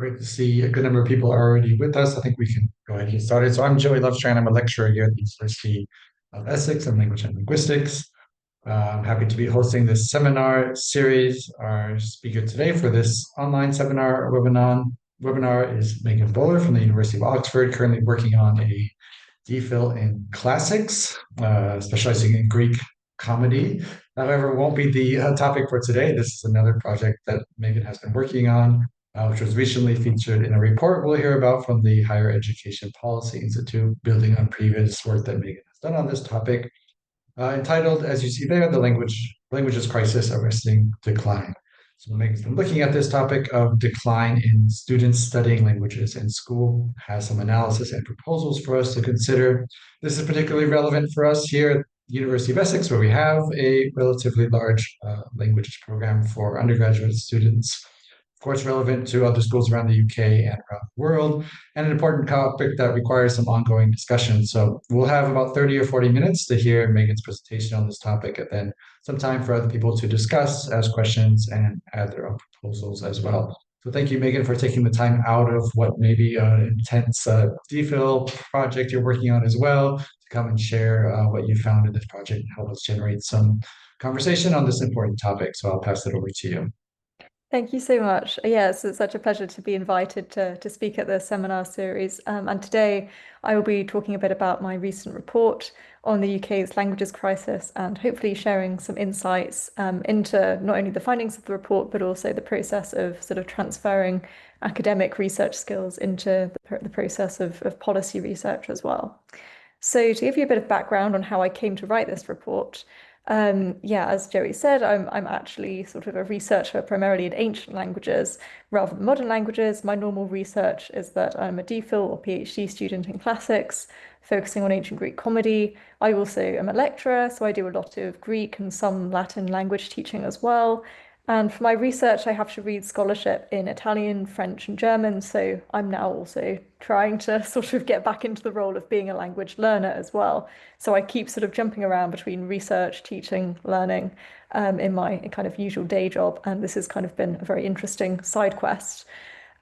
Great to see a good number of people are already with us. I think we can go ahead and get started. So I'm Joey Lovestrand. I'm a lecturer here at the University of Essex in Language and Linguistics. I'm happy to be hosting this seminar series. Our speaker today for this online seminar webinar is Megan Bowler from the University of Oxford, currently working on a DPhil in classics, specializing in Greek comedy. However, it won't be the topic for today. This is another project that Megan has been working on, which was recently featured in a report we'll hear about from the Higher Education Policy Institute, building on previous work that Megan has done on this topic, entitled, as you see there, The Languages Crisis Arresting Decline. So Megan's been looking at this topic of decline in students studying languages in school, has some analysis and proposals for us to consider. This is particularly relevant for us here at the University of Essex, where we have a relatively large languages program for undergraduate students. Of course, relevant to other schools around the UK and around the world, and an important topic that requires some ongoing discussion. So we'll have about 30 or 40 minutes to hear Megan's presentation on this topic, and then some time for other people to discuss, ask questions, and add their own proposals as well. So thank you, Megan, for taking the time out of what may be an intense DPhil project you're working on as well, to come and share what you found in this project and help us generate some conversation on this important topic. So I'll pass it over to you. Thank you so much. Yes, it's such a pleasure to be invited to speak at the seminar series. And today I will be talking a bit about my recent report on the UK's languages crisis and hopefully sharing some insights into not only the findings of the report, but also the process of sort of transferring academic research skills into the process of policy research as well. So to give you a bit of background on how I came to write this report, yeah, as Joey said, I'm actually sort of a researcher primarily in ancient languages rather than modern languages. My normal research is that I'm a DPhil or PhD student in classics, focusing on ancient Greek comedy. I also am a lecturer, so I do a lot of Greek and some Latin language teaching as well. And for my research, I have to read scholarship in Italian, French, and German. So I'm now also trying to sort of get back into the role of being a language learner as well. So I keep sort of jumping around between research, teaching, learning in my kind of usual day job. And this has kind of been a very interesting side quest.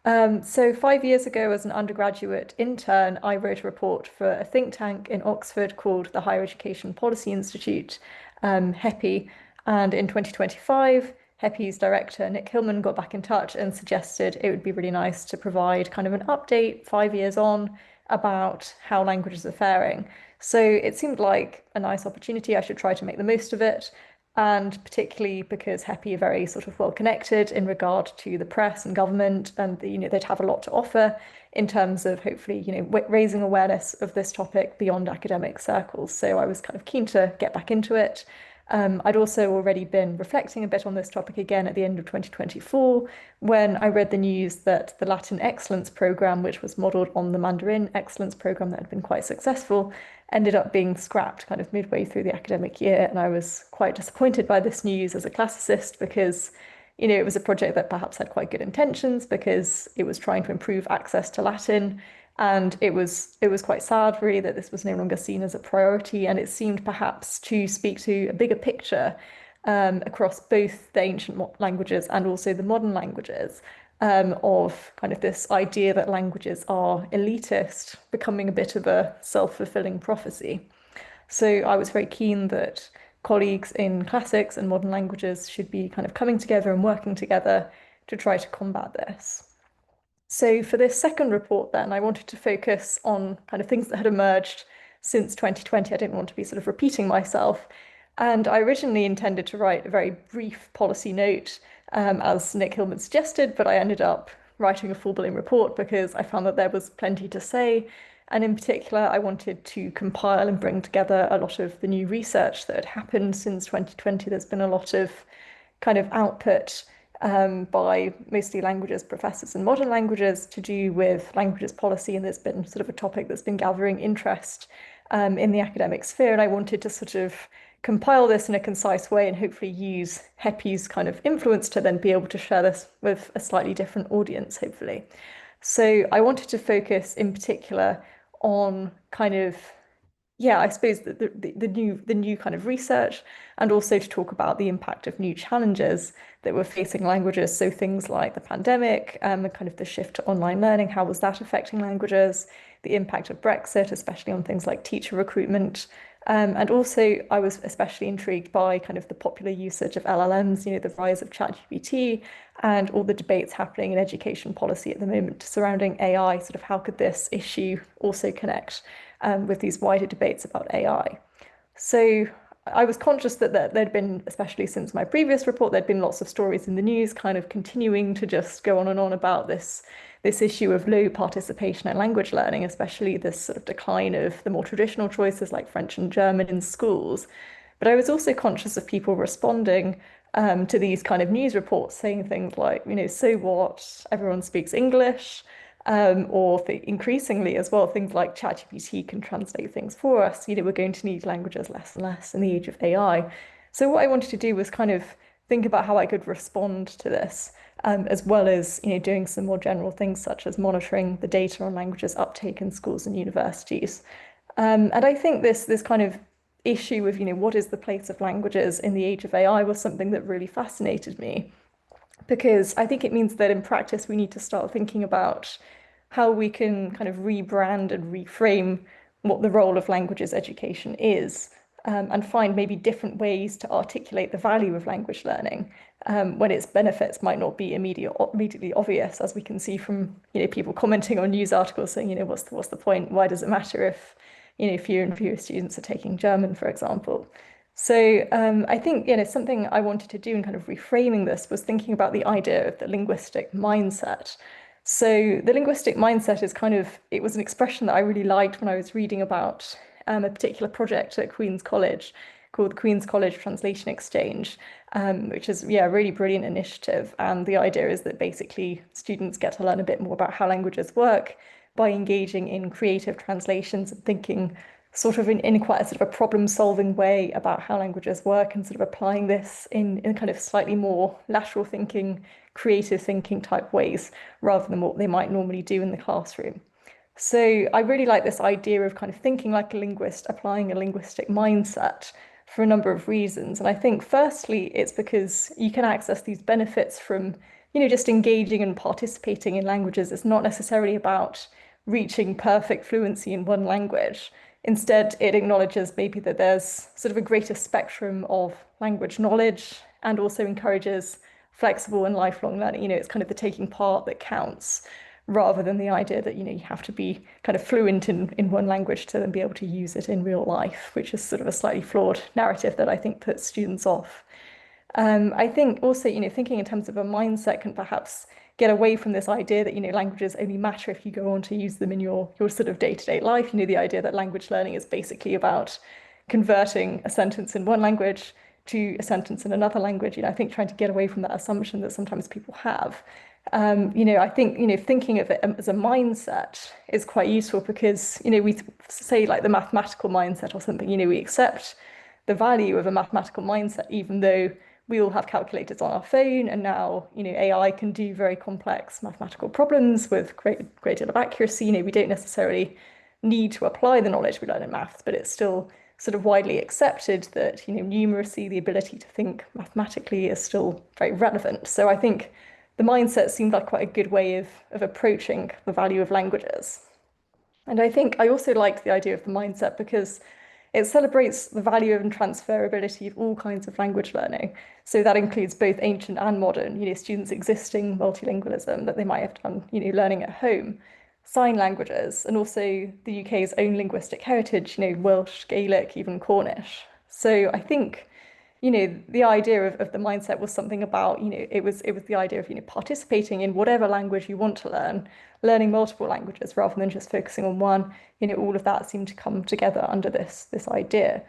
So 5 years ago, as an undergraduate intern, I wrote a report for a think tank in Oxford called the Higher Education Policy Institute, HEPI. And in 2025, HEPI's director, Nick Hillman, got back in touch and suggested it would be really nice to provide kind of an update 5 years on about how languages are faring. So it seemed like a nice opportunity. I should try to make the most of it. And particularly because HEPI are very sort of well connected in regard to the press and government, and they'd have a lot to offer in terms of hopefully raising awareness of this topic beyond academic circles. So I was kind of keen to get back into it. I'd also already been reflecting a bit on this topic again at the end of 2024 when I read the news that the Latin Excellence Programme, which was modelled on the Mandarin Excellence Programme that had been quite successful, ended up being scrapped kind of midway through the academic year. And I was quite disappointed by this news as a classicist because, it was a project that perhaps had quite good intentions because it was trying to improve access to Latin. And it was quite sad, really, that this was no longer seen as a priority. And it seemed perhaps to speak to a bigger picture across both the ancient languages and also the modern languages of kind of this idea that languages are elitist, becoming a bit of a self-fulfilling prophecy. So I was very keen that colleagues in classics and modern languages should be kind of coming together and working together to try to combat this. So for this second report then, I wanted to focus on kind of things that had emerged since 2020. I didn't want to be sort of repeating myself. And I originally intended to write a very brief policy note, as Nick Hillman suggested, but I ended up writing a full-blown report because I found that there was plenty to say. And in particular, I wanted to compile and bring together a lot of the new research that had happened since 2020. There's been a lot of kind of output by mostly languages professors and modern languages to do with languages policy, and there's been sort of a topic that's been gathering interest in the academic sphere, and I wanted to sort of compile this in a concise way and hopefully use HEPI's kind of influence to then be able to share this with a slightly different audience, hopefully. So I wanted to focus in particular on kind of yeah, I suppose the new kind of research, and also to talk about the impact of new challenges that were facing languages. So things like the pandemic, and kind of the shift to online learning, how was that affecting languages? The impact of Brexit, especially on things like teacher recruitment. And also, I was especially intrigued by kind of the popular usage of LLMs, the rise of ChatGPT, and all the debates happening in education policy at the moment surrounding AI. Sort of how could this issue also connect with these wider debates about AI? So I was conscious that there'd been, especially since my previous report, there'd been lots of stories in the news kind of continuing to just go on and on about this issue of low participation in language learning, especially this sort of decline of the more traditional choices like French and German in schools. But I was also conscious of people responding to these kind of news reports saying things like, so what? Everyone speaks English. Or increasingly as well, things like ChatGPT can translate things for us. We're going to need languages less and less in the age of AI. So what I wanted to do was kind of think about how I could respond to this, as well as doing some more general things such as monitoring the data on languages uptake in schools and universities. And I think this kind of issue of what is the place of languages in the age of AI was something that really fascinated me, because I think it means that in practice we need to start thinking about how we can kind of rebrand and reframe what the role of languages education is, and find maybe different ways to articulate the value of language learning, when its benefits might not be immediately obvious, as we can see from people commenting on news articles saying, what's the point? Why does it matter if fewer and fewer students are taking German, for example? So I think something I wanted to do in kind of reframing this was thinking about the idea of the linguistic mindset. So the linguistic mindset is it was an expression that I really liked when I was reading about a particular project at Queen's College called the Queen's College Translation Exchange, which is, a really brilliant initiative. And the idea is that basically students get to learn a bit more about how languages work by engaging in creative translations and thinking sort of in quite a sort of a problem-solving way about how languages work, and sort of applying this in kind of slightly more lateral thinking, creative thinking type ways, rather than what they might normally do in the classroom. So I really like this idea of kind of thinking like a linguist, applying a linguistic mindset, for a number of reasons. And I think firstly, it's because you can access these benefits from, just engaging and participating in languages. It's not necessarily about reaching perfect fluency in one language. Instead, it acknowledges maybe that there's sort of a greater spectrum of language knowledge, and also encourages flexible and lifelong learning. It's kind of the taking part that counts, rather than the idea that you have to be kind of fluent in one language to then be able to use it in real life, which is sort of a slightly flawed narrative that I think puts students off. I think also, thinking in terms of a mindset can perhaps get away from this idea that, languages only matter if you go on to use them in your sort of day-to-day life. The idea that language learning is basically about converting a sentence in one language to a sentence in another language. I think trying to get away from that assumption that sometimes people have. I think, thinking of it as a mindset is quite useful, because, we say like the mathematical mindset or something, we accept the value of a mathematical mindset, even though we all have calculators on our phone, and now, AI can do very complex mathematical problems with great deal of accuracy. We don't necessarily need to apply the knowledge we learn in maths, but it's still sort of widely accepted that, numeracy, the ability to think mathematically, is still very relevant. So I think the mindset seemed like quite a good way of approaching the value of languages. And I think I also liked the idea of the mindset because it celebrates the value and transferability of all kinds of language learning. So that includes both ancient and modern, students' existing multilingualism that they might have done, learning at home, sign languages, and also the UK's own linguistic heritage, Welsh, Gaelic, even Cornish. So I think, the idea of the mindset was something about, it was the idea of, participating in whatever language you want to learn, learning multiple languages rather than just focusing on one. All of that seemed to come together under this idea.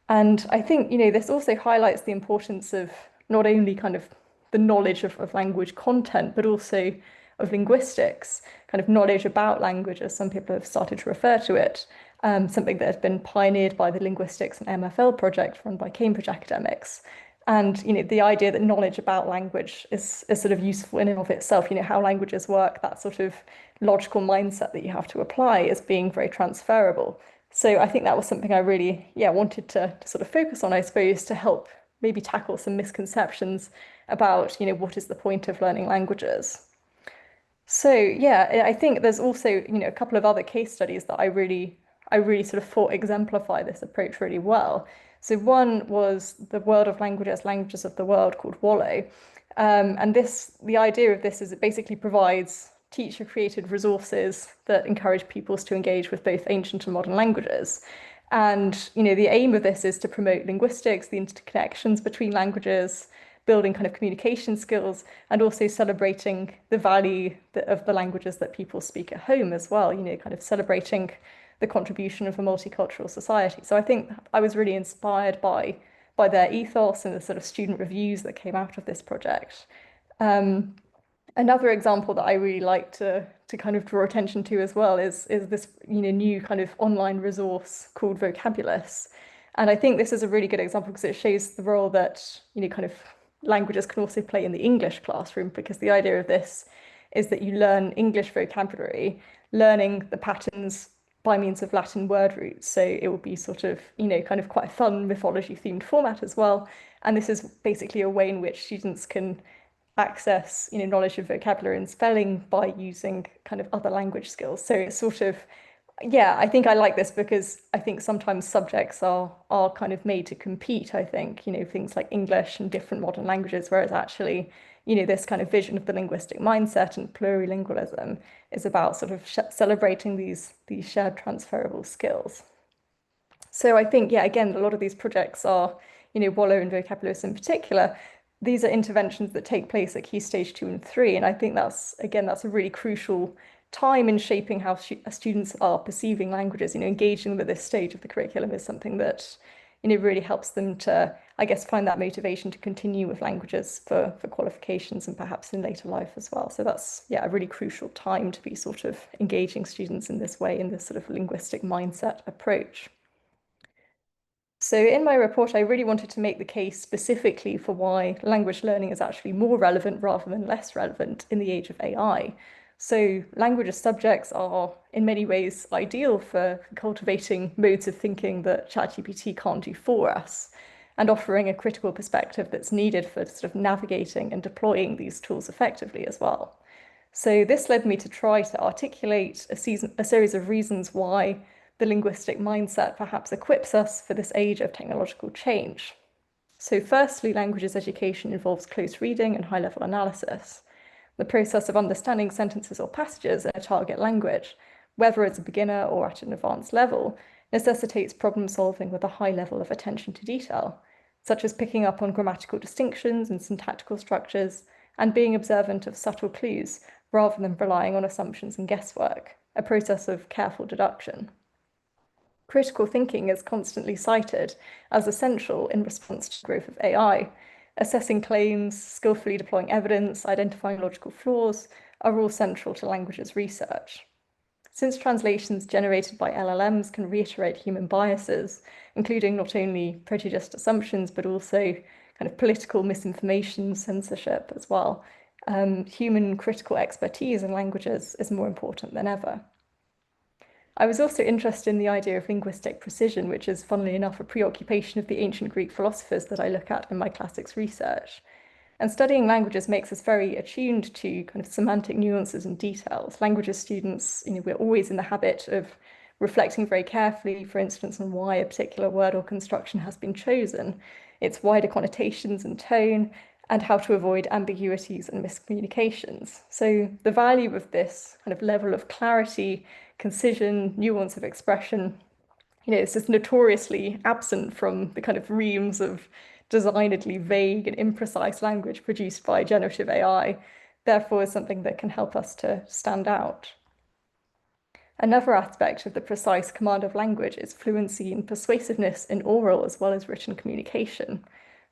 And I think, this also highlights the importance of not only kind of the knowledge of language content, but also of linguistics, kind of knowledge about language, as some people have started to refer to it, something that has been pioneered by the Linguistics and MFL project run by Cambridge academics. And, the idea that knowledge about language is sort of useful in and of itself, how languages work, that sort of logical mindset that you have to apply as being very transferable. So I think that was something I really, yeah, wanted to sort of focus on, I suppose, to help maybe tackle some misconceptions about, what is the point of learning languages. So yeah, I think there's also, a couple of other case studies that I really sort of thought exemplify this approach really well. So one was the World of Languages, Languages of the World, called Wallo. And the idea of this is it basically provides teacher-created resources that encourage pupils to engage with both ancient and modern languages. And, the aim of this is to promote linguistics, the interconnections between languages, building kind of communication skills, and also celebrating the value of the languages that people speak at home as well, kind of celebrating the contribution of a multicultural society. So I think I was really inspired by their ethos and the sort of student reviews that came out of this project. Another example that I really like to kind of draw attention to as well is this new kind of online resource called Vocabulous. And I think this is a really good example because it shows the role that kind of languages can also play in the English classroom, because the idea of this is that you learn English vocabulary, learning the patterns by means of Latin word roots. So it will be sort of, kind of quite a fun mythology themed format as well. And this is basically a way in which students can access, knowledge of vocabulary and spelling by using kind of other language skills. So it's sort of, yeah, I think I like this because I think sometimes subjects are kind of made to compete, I think, things like English and different modern languages, whereas actually, this kind of vision of the linguistic mindset and plurilingualism is about sort of celebrating these shared transferable skills. So I think, yeah, again, a lot of these projects are, Wallo and Vocabulous in particular, these are interventions that take place at Key Stage 2 and 3. And I think that's a really crucial time in shaping how students are perceiving languages. Engaging with this stage of the curriculum is something that, really helps them to, I guess, find that motivation to continue with languages for qualifications and perhaps in later life as well. So that's, yeah, a really crucial time to be sort of engaging students in this way, in this sort of linguistic mindset approach. So in my report, I really wanted to make the case specifically for why language learning is actually more relevant rather than less relevant in the age of AI. So language as subjects are in many ways ideal for cultivating modes of thinking that ChatGPT can't do for us, and offering a critical perspective that's needed for sort of navigating and deploying these tools effectively as well. So this led me to try to articulate a series of reasons why the linguistic mindset perhaps equips us for this age of technological change. So firstly, languages education involves close reading and high-level analysis. The process of understanding sentences or passages in a target language, whether as a beginner or at an advanced level, necessitates problem solving with a high level of attention to detail, such as picking up on grammatical distinctions and syntactical structures, and being observant of subtle clues rather than relying on assumptions and guesswork, a process of careful deduction. Critical thinking is constantly cited as essential in response to the growth of AI. Assessing claims, skillfully deploying evidence, identifying logical flaws are all central to languages research. Since translations generated by LLMs can reiterate human biases, including not only prejudiced assumptions, but also kind of political misinformation, censorship as well, human critical expertise in languages is more important than ever. I was also interested in the idea of linguistic precision, which is, funnily enough, a preoccupation of the ancient Greek philosophers that I look at in my classics research. And studying languages makes us very attuned to kind of semantic nuances and details. Languages students, we're always in the habit of reflecting very carefully, for instance, on why a particular word or construction has been chosen, its wider connotations and tone, and how to avoid ambiguities and miscommunications. So the value of this kind of level of clarity, concision, nuance of expression, it's just notoriously absent from the kind of reams of designedly vague and imprecise language produced by generative AI, therefore is something that can help us to stand out. Another aspect of the precise command of language is fluency and persuasiveness in oral as well as written communication.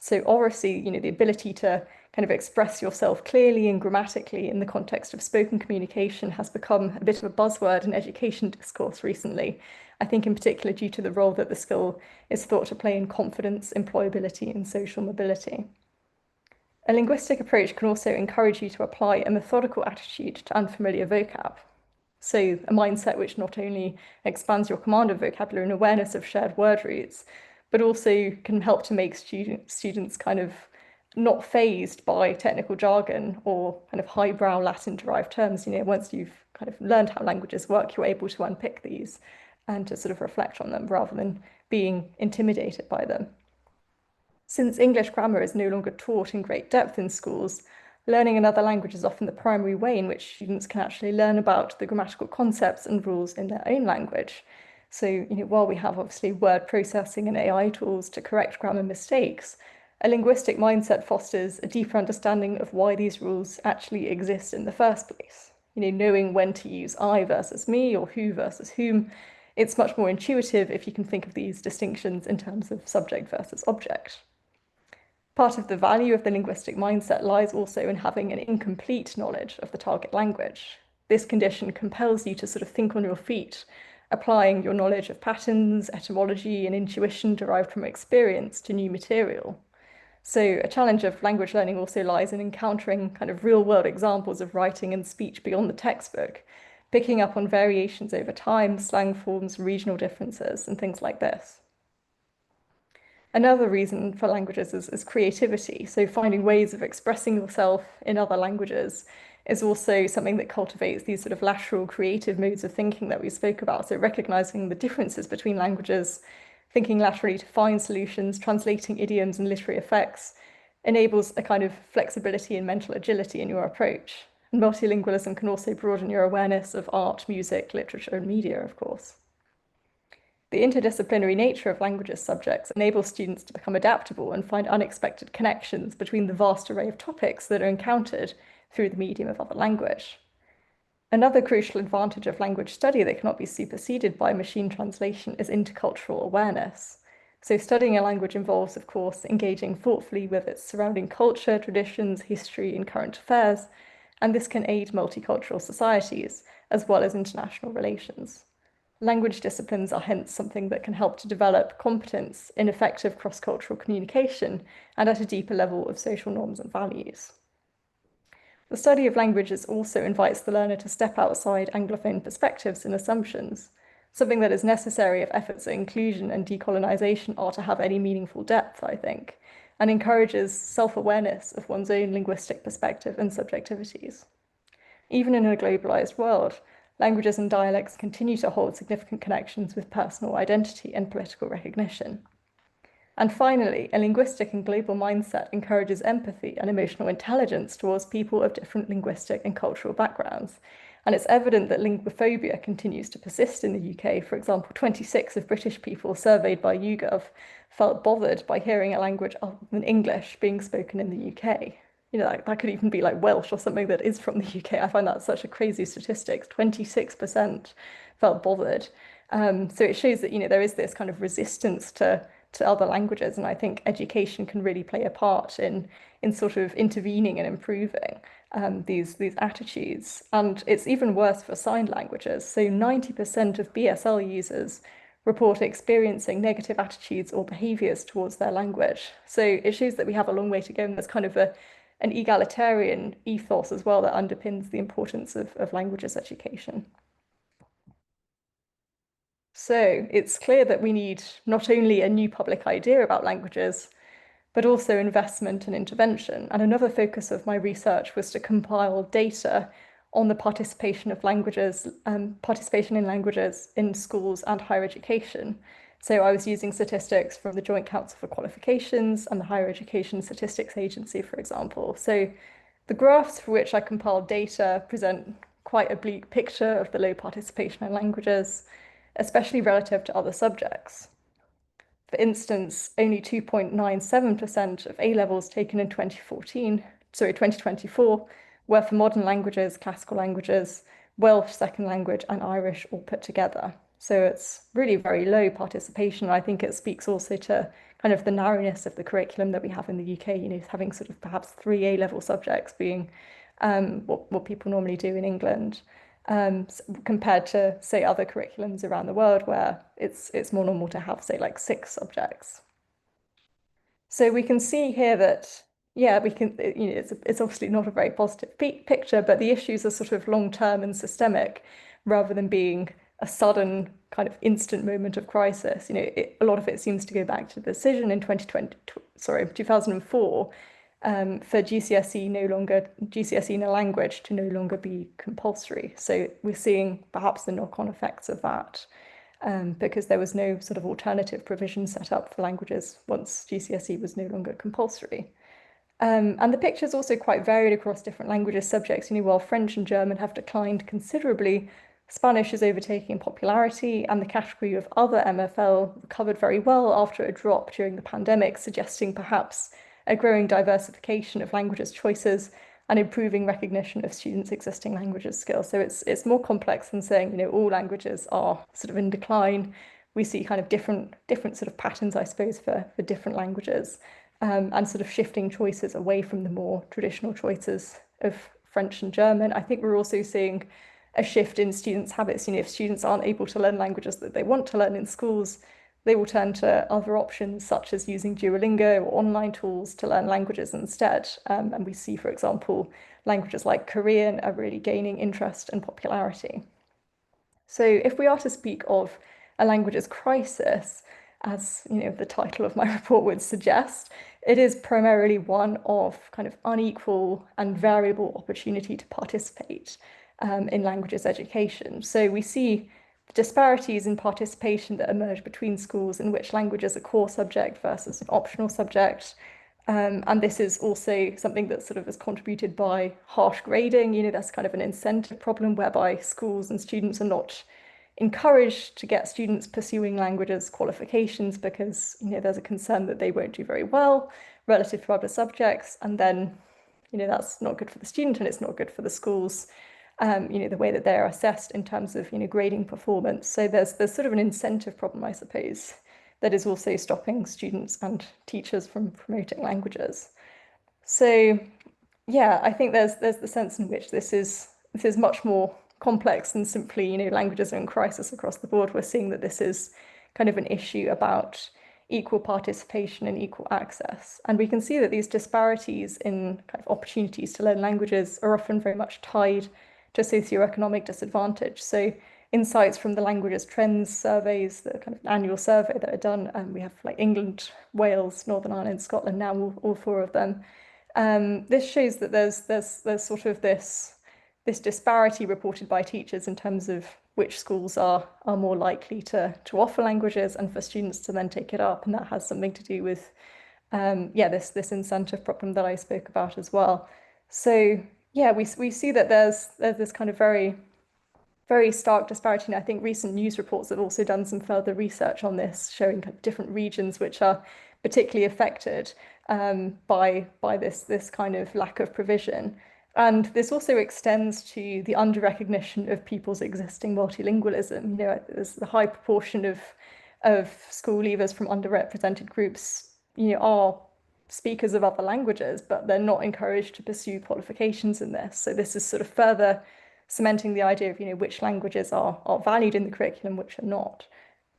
So oracy, the ability to kind of express yourself clearly and grammatically in the context of spoken communication has become a bit of a buzzword in education discourse recently. I think in particular due to the role that the skill is thought to play in confidence, employability, and social mobility. A linguistic approach can also encourage you to apply a methodical attitude to unfamiliar vocab. So a mindset which not only expands your command of vocabulary and awareness of shared word roots, but also can help to make students kind of not fazed by technical jargon or kind of highbrow Latin-derived terms. Once you've kind of learned how languages work, you're able to unpick these and to sort of reflect on them rather than being intimidated by them. Since English grammar is no longer taught in great depth in schools, learning another language is often the primary way in which students can actually learn about the grammatical concepts and rules in their own language. So, while we have obviously word processing and AI tools to correct grammar mistakes, a linguistic mindset fosters a deeper understanding of why these rules actually exist in the first place. Knowing when to use I versus me or who versus whom, it's much more intuitive if you can think of these distinctions in terms of subject versus object. Part of the value of the linguistic mindset lies also in having an incomplete knowledge of the target language. This condition compels you to sort of think on your feet, applying your knowledge of patterns, etymology, and intuition derived from experience to new material. So a challenge of language learning also lies in encountering kind of real-world examples of writing and speech beyond the textbook, picking up on variations over time, slang forms, regional differences, and things like this. Another reason for languages is creativity. So finding ways of expressing yourself in other languages is also something that cultivates these sort of lateral creative modes of thinking that we spoke about. So recognizing the differences between languages, thinking laterally to find solutions, translating idioms and literary effects enables a kind of flexibility and mental agility in your approach. And multilingualism can also broaden your awareness of art, music, literature, and media, of course. The interdisciplinary nature of languages subjects enables students to become adaptable and find unexpected connections between the vast array of topics that are encountered through the medium of other language. Another crucial advantage of language study that cannot be superseded by machine translation is intercultural awareness. So studying a language involves, of course, engaging thoughtfully with its surrounding culture, traditions, history, and current affairs, and this can aid multicultural societies as well as international relations. Language disciplines are hence something that can help to develop competence in effective cross-cultural communication and at a deeper level of social norms and values. The study of languages also invites the learner to step outside Anglophone perspectives and assumptions, something that is necessary if efforts at inclusion and decolonization are to have any meaningful depth, I think, and encourages self-awareness of one's own linguistic perspective and subjectivities. Even in a globalized world, languages and dialects continue to hold significant connections with personal identity and political recognition. And finally, a linguistic and global mindset encourages empathy and emotional intelligence towards people of different linguistic and cultural backgrounds. And it's evident that linguophobia continues to persist in the UK. For example, 26 of British people surveyed by YouGov felt bothered by hearing a language other than English being spoken in the UK. That could even be like Welsh or something that is from the UK. I find that such a crazy statistic. 26% felt bothered. So it shows that, there is this kind of resistance to other languages. And I think education can really play a part in sort of intervening and improving these attitudes. And it's even worse for signed languages. So 90% of BSL users report experiencing negative attitudes or behaviors towards their language. So it shows that we have a long way to go, and there's kind of an egalitarian ethos as well that underpins the importance of languages education. So it's clear that we need not only a new public idea about languages, but also investment and intervention. And another focus of my research was to compile data on the participation in languages in schools and higher education. So I was using statistics from the Joint Council for Qualifications and the Higher Education Statistics Agency, for example. So the graphs for which I compiled data present quite a bleak picture of the low participation in languages, especially relative to other subjects. For instance, only 2.97% of A levels taken in 2024 were for modern languages, classical languages, Welsh second language, and Irish all put together. So it's really very low participation. I think it speaks also to kind of the narrowness of the curriculum that we have in the UK, having sort of perhaps 3 A-level subjects being what people normally do in England, compared to, say, other curriculums around the world where it's more normal to have, say, like 6 subjects. So we can see here that, yeah, we can, it's obviously not a very positive picture, but the issues are sort of long-term and systemic. rather than being a sudden kind of instant moment of crisis. A lot of it seems to go back to the decision in 2004, for GCSE in a language to no longer be compulsory. So we're seeing perhaps the knock-on effects of that, because there was no sort of alternative provision set up for languages once GCSE was no longer compulsory. And the picture is also quite varied across different languages subjects. While French and German have declined considerably, Spanish is overtaking in popularity, and the category of other MFL recovered very well after a drop during the pandemic, suggesting perhaps a growing diversification of languages choices and improving recognition of students' existing languages skills. So it's more complex than saying, all languages are sort of in decline. We see kind of different sort of patterns, I suppose, for different languages, and sort of shifting choices away from the more traditional choices of French and German. I think we're also seeing a shift in students' habits. If students aren't able to learn languages that they want to learn in schools, they will turn to other options, such as using Duolingo or online tools to learn languages instead. And we see, for example, languages like Korean are really gaining interest and popularity. So if we are to speak of a languages crisis, as the title of my report would suggest, it is primarily one of kind of unequal and variable opportunity to participate in languages education. So we see disparities in participation that emerge between schools in which language is a core subject versus an optional subject. And this is also something that sort of is contributed by harsh grading. That's kind of an incentive problem whereby schools and students are not encouraged to get students pursuing languages qualifications because there's a concern that they won't do very well relative to other subjects, and then that's not good for the student and it's not good for the schools, the way that they're assessed in terms of grading performance. So there's sort of an incentive problem, I suppose, that is also stopping students and teachers from promoting languages. So yeah, I think there's the sense in which this is much more complex than simply languages are in crisis across the board. We're seeing that this is kind of an issue about equal participation and equal access. And we can see that these disparities in kind of opportunities to learn languages are often very much tied to socioeconomic disadvantage. So insights from the languages trends surveys, the kind of annual survey that are done, we have like England, Wales, Northern Ireland, Scotland now, all four of them. This shows that there's sort of this disparity reported by teachers in terms of which schools are more likely to offer languages and for students to then take it up, and that has something to do with this incentive problem that I spoke about as well. So yeah, we see that there's this kind of very stark disparity, and I think recent news reports have also done some further research on this, showing kind of different regions which are particularly affected by this kind of lack of provision. And this also extends to the under-recognition of people's existing multilingualism. There's the high proportion of school leavers from underrepresented groups, are speakers of other languages, but they're not encouraged to pursue qualifications in this. So this is sort of further cementing the idea of which languages are valued in the curriculum, which are not.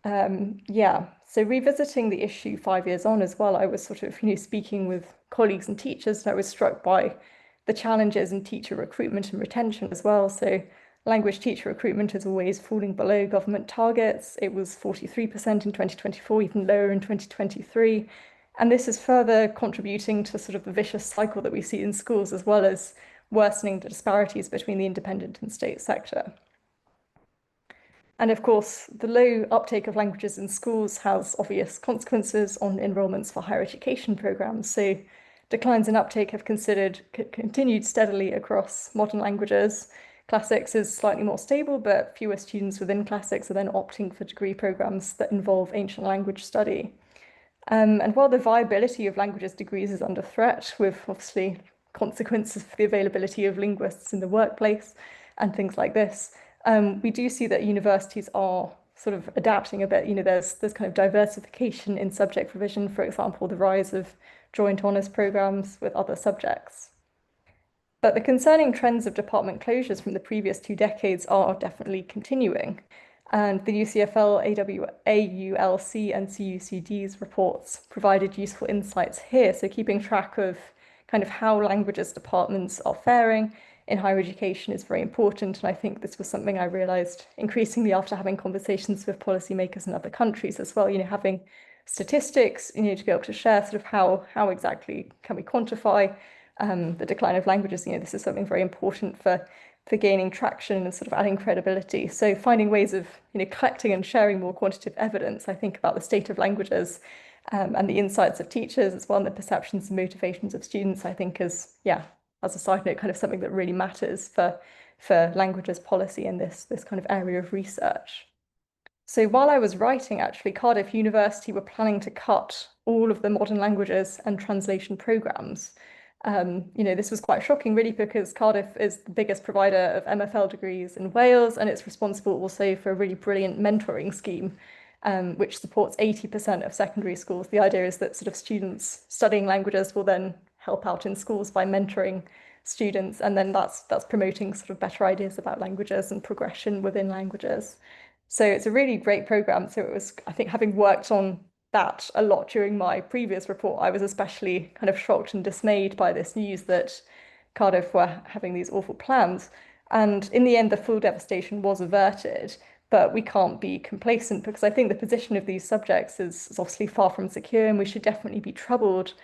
So revisiting the issue 5 years on as well, I was sort of speaking with colleagues and teachers, and I was struck by the challenges in teacher recruitment and retention as well. So language teacher recruitment is always falling below government targets. It was 43% in 2024, even lower in 2023. And this is further contributing to sort of the vicious cycle that we see in schools, as well as worsening the disparities between the independent and state sector. And of course, the low uptake of languages in schools has obvious consequences on enrollments for higher education programs. So declines in uptake have continued steadily across modern languages. Classics is slightly more stable, but fewer students within classics are then opting for degree programs that involve ancient language study. And while the viability of languages degrees is under threat, with obviously consequences for the availability of linguists in the workplace and things like this, we do see that universities are sort of adapting a bit. There's kind of diversification in subject provision, for example, the rise of joint honours programmes with other subjects. But the concerning trends of department closures from the previous 2 decades are definitely continuing. And the UCFL, AULC and CUCD's reports provided useful insights here. So keeping track of kind of how languages departments are faring in higher education is very important. And I think this was something I realized increasingly after having conversations with policymakers in other countries as well, having statistics, to be able to share sort of how exactly can we quantify the decline of languages. This is something very important for gaining traction and sort of adding credibility. So finding ways of collecting and sharing more quantitative evidence, I think, about the state of languages and the insights of teachers as well, and the perceptions and motivations of students, I think is, as a side note, kind of something that really matters for languages policy in this kind of area of research. So while I was writing, actually, Cardiff University were planning to cut all of the modern languages and translation programs. This was quite shocking, really, because Cardiff is the biggest provider of MFL degrees in Wales, and it's responsible also for a really brilliant mentoring scheme, which supports 80% of secondary schools. The idea is that sort of students studying languages will then help out in schools by mentoring students, and then that's promoting sort of better ideas about languages and progression within languages. So it's a really great program. So it was, I think, having worked on that a lot during my previous report, I was especially kind of shocked and dismayed by this news that Cardiff were having these awful plans. And in the end, the full devastation was averted. But we can't be complacent, because I think the position of these subjects is obviously far from secure, and we should definitely be troubled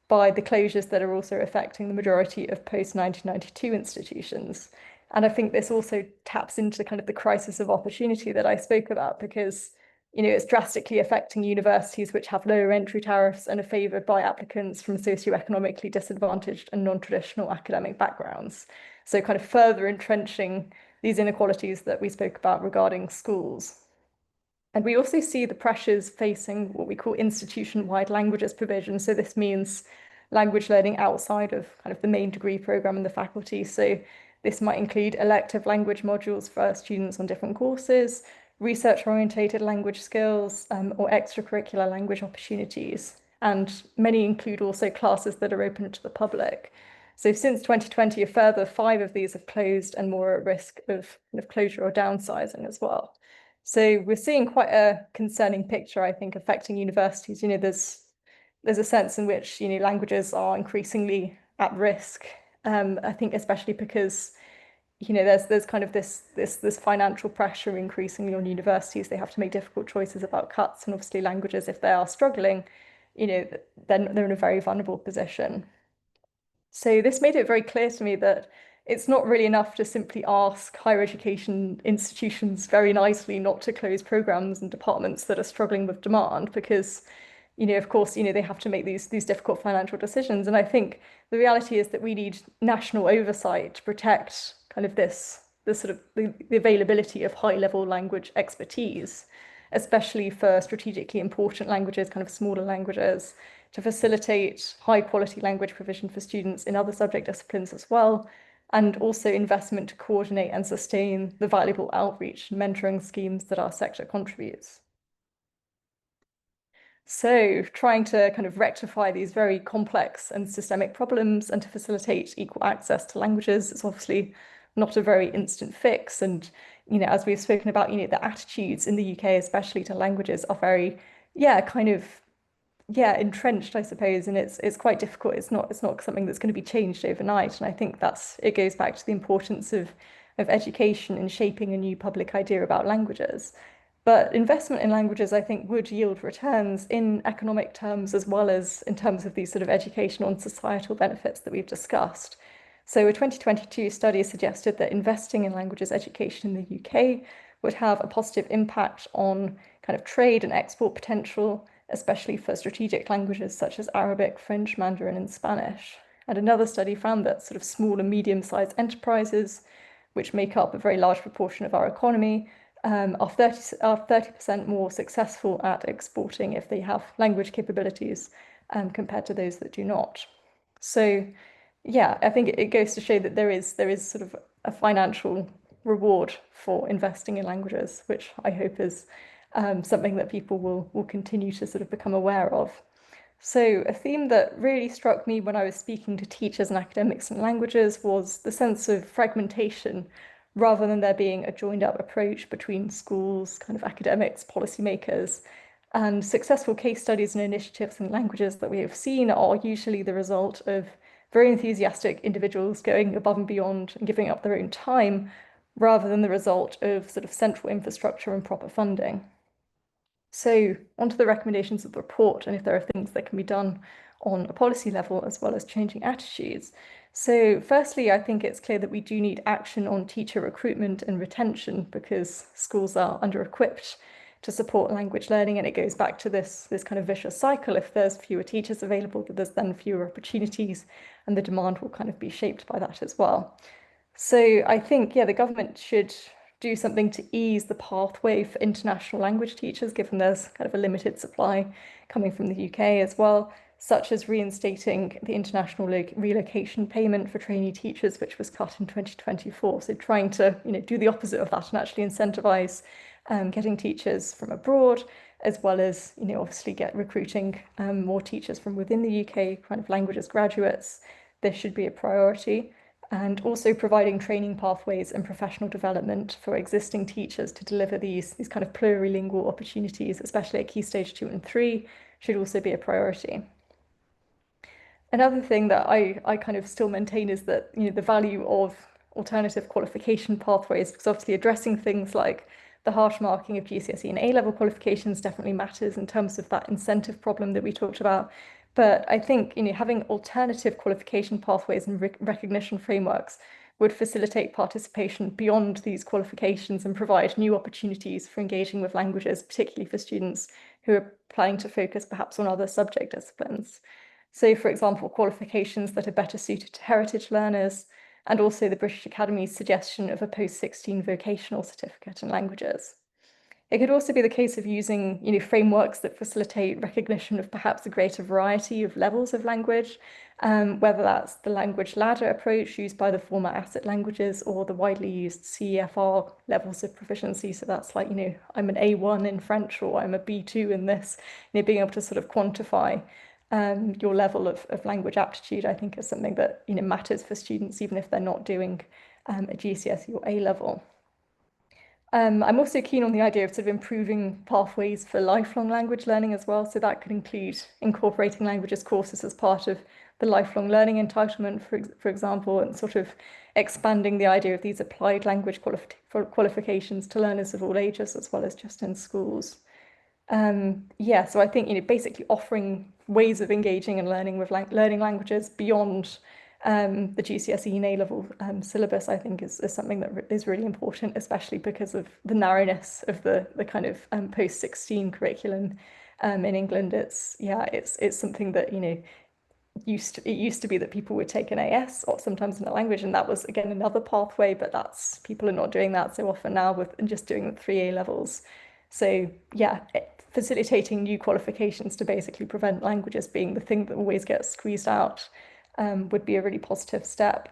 by the closures that are also affecting the majority of post-1992 institutions. And I think this also taps into kind of the crisis of opportunity that I spoke about, because it's drastically affecting universities which have lower entry tariffs and are favoured by applicants from socioeconomically disadvantaged and non-traditional academic backgrounds. So kind of further entrenching these inequalities that we spoke about regarding schools. And we also see the pressures facing what we call institution-wide languages provision. So this means language learning outside of kind of the main degree programme and the faculty. So this might include elective language modules for students on different courses, research-orientated language skills, or extracurricular language opportunities. And many include also classes that are open to the public. So since 2020, a further 5 of these have closed, and more at risk of closure or downsizing as well. So we're seeing quite a concerning picture, I think, affecting universities. There's a sense in which languages are increasingly at risk. I think especially because there's kind of this financial pressure increasingly on universities. They have to make difficult choices about cuts, and obviously languages, if they are struggling, then they're in a very vulnerable position. So this made it very clear to me that it's not really enough to simply ask higher education institutions very nicely not to close programs and departments that are struggling with demand, because of course, they have to make these difficult financial decisions. And I think the reality is that we need national oversight to protect kind of the availability of high-level language expertise, especially for strategically important languages, kind of smaller languages, to facilitate high-quality language provision for students in other subject disciplines as well, and also investment to coordinate and sustain the valuable outreach and mentoring schemes that our sector contributes. So trying to kind of rectify these very complex and systemic problems and to facilitate equal access to languages is obviously not a very instant fix. And, as we've spoken about, the attitudes in the UK, especially to languages, are very, entrenched, I suppose. And it's quite difficult. It's not something that's going to be changed overnight. And I think it goes back to the importance of education in shaping a new public idea about languages. But investment in languages, I think, would yield returns in economic terms as well as in terms of these sort of educational and societal benefits that we've discussed. So a 2022 study suggested that investing in languages education in the UK would have a positive impact on kind of trade and export potential, especially for strategic languages such as Arabic, French, Mandarin, and Spanish. And another study found that sort of small and medium-sized enterprises, which make up a very large proportion of our economy, are 30% more successful at exporting if they have language capabilities compared to those that do not. So I think it goes to show that there is sort of a financial reward for investing in languages, which I hope is something that people will continue to sort of become aware of. So a theme that really struck me when I was speaking to teachers and academics in languages was the sense of fragmentation, rather than there being a joined up approach between schools, kind of academics, policymakers. And successful case studies and initiatives in languages that we have seen are usually the result of very enthusiastic individuals going above and beyond and giving up their own time rather than the result of sort of central infrastructure and proper funding. So onto the recommendations of the report and if there are things that can be done on a policy level as well as changing attitudes. So firstly, I think it's clear that we do need action on teacher recruitment and retention because schools are under-equipped to support language learning, and it goes back to this kind of vicious cycle. If there's fewer teachers available, there's then fewer opportunities, and the demand will kind of be shaped by that as well. So I think, yeah, the government should do something to ease the pathway for international language teachers, given there's kind of a limited supply coming from the UK as well, such as reinstating the international relocation payment for trainee teachers, which was cut in 2024. So trying to, do the opposite of that and actually incentivize getting teachers from abroad, as well as, obviously get recruiting more teachers from within the UK, kind of languages graduates. This should be a priority. And also providing training pathways and professional development for existing teachers to deliver these kind of plurilingual opportunities, especially at Key Stage 2 and 3, should also be a priority. Another thing that I kind of still maintain is that, the value of alternative qualification pathways, because obviously addressing things like the harsh marking of GCSE and A-level qualifications definitely matters in terms of that incentive problem that we talked about. But I think, having alternative qualification pathways and recognition frameworks would facilitate participation beyond these qualifications and provide new opportunities for engaging with languages, particularly for students who are planning to focus perhaps on other subject disciplines. So, for example, qualifications that are better suited to heritage learners, and also the British Academy's suggestion of a post-16 vocational certificate in languages. It could also be the case of using, frameworks that facilitate recognition of perhaps a greater variety of levels of language, whether that's the language ladder approach used by the former ASSET languages or the widely used CEFR levels of proficiency. So that's like, I'm an A1 in French or I'm a B2 in this, being able to sort of quantify your level of language aptitude, I think is something that, matters for students, even if they're not doing a GCSE or A level. I'm also keen on the idea of sort of improving pathways for lifelong language learning as well. So that could include incorporating languages courses as part of the lifelong learning entitlement, for example, and sort of expanding the idea of these applied language qualifications to learners of all ages, as well as just in schools. Yeah, so I think, basically offering ways of engaging and learning with learning languages beyond the GCSE and A-level syllabus, I think is something that is really important, especially because of the narrowness of the kind of post-16 curriculum in England. It's something that, it used to be that people would take an AS or sometimes in a language, and that was again another pathway, but people are not doing that so often now with just doing the 3 A levels. So yeah, facilitating new qualifications to basically prevent languages being the thing that always gets squeezed out would be a really positive step.